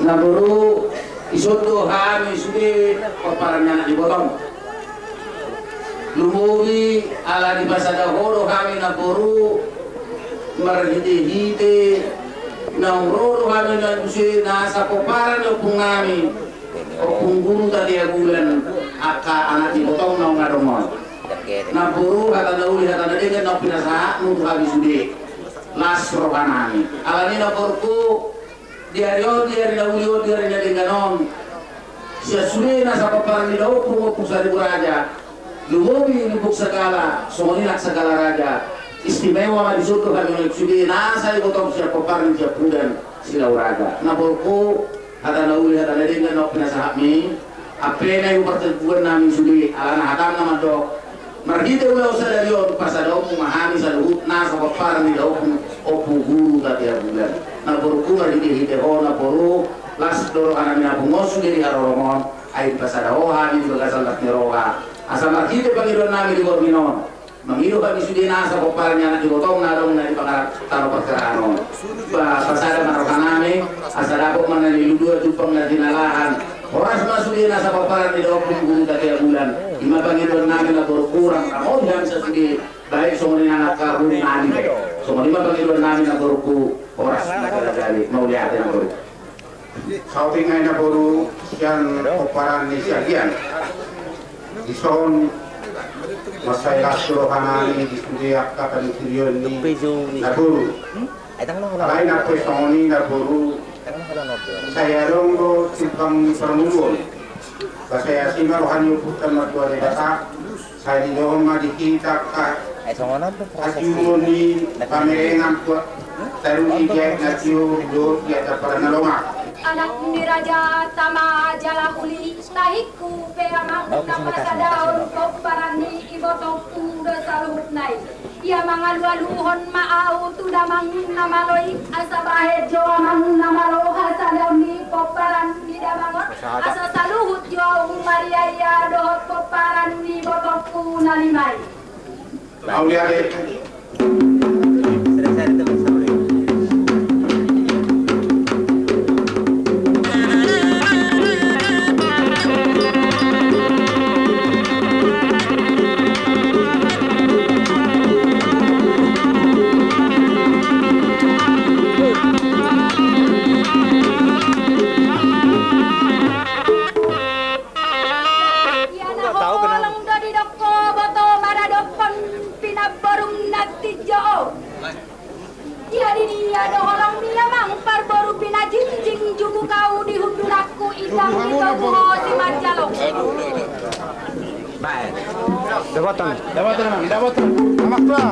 Naburu isutu kami sudah paparannya dipotong. Lumuri ala di pasada horo kami naburu marhide-hide nauroro kami nabusi nasa paparan opung kami opung guru tadi bulan aka anak dipotong nang ngaromon. Naburu kata nauli kata nadega nang pinasa nutu kami sudah las rokanami. Ala ni naburku diari naulio diari nadenganon sia sunena sa paparan ni daupung pusari raja lumobi lubuk segala somoninak segala raja istimewa di situ kami sudah nasa ibotong sia paparan sia pudan sila raja nabolku ada nauli ada nadenganon pinasahami apena yung pertemuan namin sudah alana hatam nama dok margite ulah usah dari on pasada opung mahami sa luhut nasa paparan ni daupung opung guru tadi bulan na boru kumar hide ho na boru las doro anak na bungosu dari haromongon air pasada ho hani juga salat neroha asa marhide pangidon nami di borminon mangido kami sudah nasa paparnya anak digotong na dong na di pangarap taro perkeraano pasada marokanami asa dapok mana ni ludua jupang na dinalahan oras masudi nasa paparan di daopung guru tadi bulan ima pangidon nami na boru kurang ramon dan sesudi baik semuanya anak karun nani semuanya pangidon nami na boruku oras nagdadali mau lihat yang baru sauting ay na baru yang paparan ni siagian ison masaya surohanani di studiak kapan sirion ni na baru lain na pesoni na baru saya ronggo simpang permulun saya singar hanyu putan matua data saya di dohong madikita Asyumuni pamerengan kuat taruh ijek nasio do di atas para nalonga. Anak ni raja sama jalahuli tahiku peamang nama sadaun koparani ibotong tuda saluhut nai. Ia mangalu-aluhon maau tuda mang namaloi asa bahe joa mang namalo hasadaun ni koparan ni damangot asa saluhut joa Maria ya dohot koparan ni botong tu nalimai. Aulia Dapatan, amak tua.